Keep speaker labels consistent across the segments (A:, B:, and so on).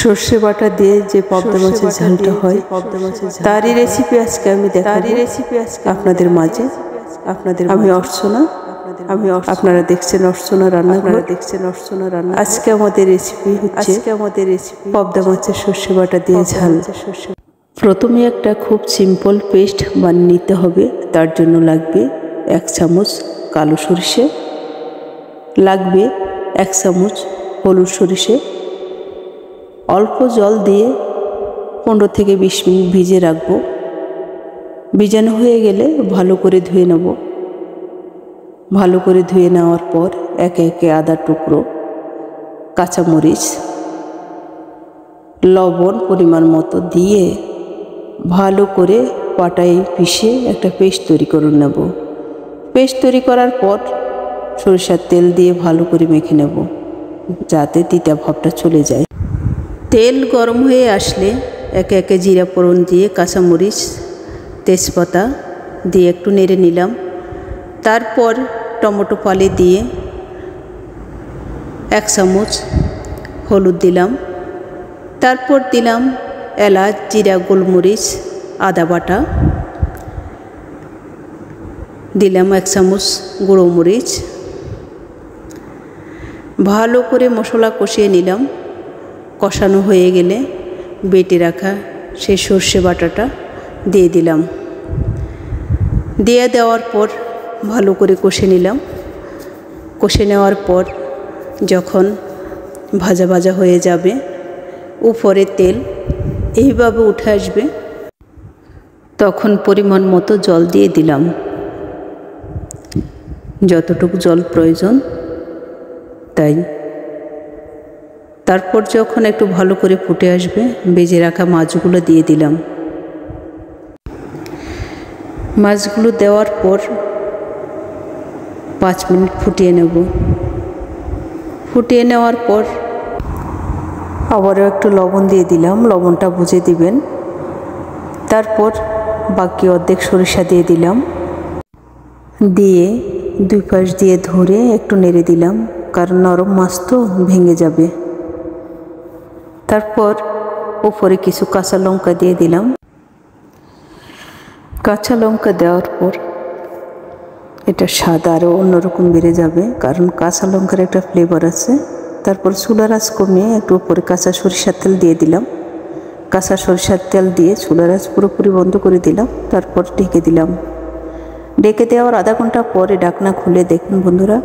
A: সর্ষে বাটা দিয়ে যে পদ্মা মাছের ঝালটা হয় তারই রেসিপি আজকে আমি দেখাবো আপনাদের মাঝে। আমি অর্চনা, আপনারা দেখছেন অর্চনা রান্নাঘর। আজকে আমাদের রেসিপি হচ্ছে পদ্মা মাছের সর্ষে বাটা দিয়ে ঝাল। প্রথমে একটা খুব সিম্পল পেস্ট বানিয়ে নিতে হবে। তার জন্য লাগবে 1 চামচ কালো সরিষে, লাগবে 1 চামচ হলুদ সরিষে। অল্প জল দিয়ে 15 থেকে 20 মিনিট ভিজে রাখবো। ভিজানো হয়ে গেলে ভালো করে ধুয়ে নেব। ভালো করে ধুয়ে নেওয়ার পর একে একে আদার টুকরো, কাঁচামরিচ, লবণ পরিমাণ মতো দিয়ে ভালো করে পাটায় পিষে একটা পেস্ট তৈরি করে নেব। পেস্ট তৈরি করার পর সরিষার তেল দিয়ে ভালো করে মেখে নেব, যাতে তিতা ভাবটা চলে যায়। তেল গরম হয়ে আসলে একে একে জিরা ফোড়ন দিয়ে কাঁচামরিচ, তেজপাতা দিয়ে একটু নেড়ে নিলাম। তারপর টমেটো ফালি দিয়ে 1 চামচ হলুদ দিলাম। তারপর দিলাম এলাচ, জিরা, গোলমরিচ, আদা বাটা দিলাম, 1 চামচ গুঁড়ো মরিচ। ভালো করে মশলা কষিয়ে নিলাম। কষানো হয়ে গেলে বেটে রাখা সেই সর্ষে বাটাটা দিয়ে দিলাম। দেওয়ার পর ভালো করে কষে নিলাম। কষে নেওয়ার পর যখন ভাজা ভাজা হয়ে যাবে, উপরে তেল এইভাবে উঠে আসবে, তখন পরিমাণ মতো জল দিয়ে দিলাম। যতটুকু জল প্রয়োজন তাই। তারপর যখন একটু ভালো করে ফুটে আসবে, ভেজে রাখা মাছগুলো দিয়ে দিলাম। মাছগুলো দেওয়ার পর 5 মিনিট ফুটিয়ে নেব। ফুটিয়ে নেওয়ার পর আবারও একটু লবণ দিয়ে দিলাম, লবণটা বুঝে দিবেন। তারপর বাকি অর্ধেক সরিষা দিয়ে দিলাম, দিয়ে 2 পাশ দিয়ে ধরে একটু নেড়ে দিলাম, কারণ নরম মাছ তো ভেঙে যাবে। তারপর উপরে কিছু কাঁচা লঙ্কা দিয়ে দিলাম। কাঁচা লঙ্কা দেওয়ার পর এটা স্বাদ আরও অন্যরকম বেড়ে যাবে, কারণ কাঁচা লঙ্কার একটা ফ্লেভার আছে। তারপর চুলার আঁচ কমিয়ে একটু উপরে কাঁচা সরিষার তেল দিয়ে দিলাম। কাঁচা সরিষার তেল দিয়ে চুলার আঁচ পুরোপুরি বন্ধ করে দিলাম। তারপর ঢেকে দিলাম। ঢেকে দেওয়ার আধা ঘন্টা পরে ঢাকনা খুলে দেখুন বন্ধুরা,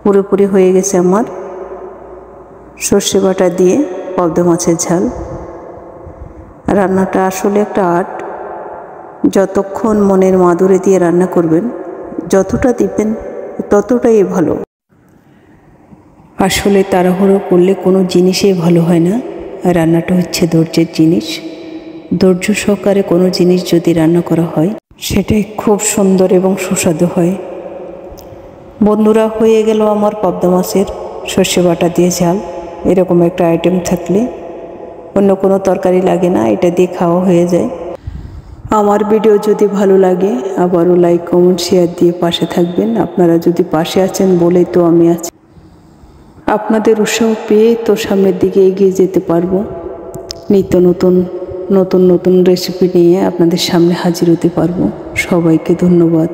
A: পুরোপুরি হয়ে গেছে আমার সর্ষে বাটা দিয়ে পদ্মা মাছের ঝাল। রান্নাটা আসলে একটা আর্ট। যতক্ষণ মনের মাধুরী দিয়ে রান্না করবেন, যতটা দিবেন ততটাই ভালো। আসলে তাড়াহুড়ো করলে কোনো জিনিসই ভালো হয় না। রান্নাটা হচ্ছে ধৈর্যের জিনিস। ধৈর্য সহকারে কোনো জিনিস যদি রান্না করা হয়, সেটাই খুব সুন্দর এবং সুস্বাদু হয়। বন্ধুরা, হয়ে গেল আমার পদ্মা মাছের সর্ষে বাটা দিয়ে ঝাল। এরকম একটা আইটেম থাকলে অন্য কোনো তরকারি লাগে না, এটা দিয়ে খাওয়া হয়ে যায়। আমার ভিডিও যদি ভালো লাগে আবারও লাইক, কমেন্ট, শেয়ার দিয়ে পাশে থাকবেন। আপনারা যদি পাশে আছেন বলেই তো আমি আছি। আপনাদের উৎসাহ পেয়ে তো সামনের দিকে এগিয়ে যেতে পারবো। নিত্য নতুন রেসিপি নিয়ে আপনাদের সামনে হাজির হতে পারবো। সবাইকে ধন্যবাদ।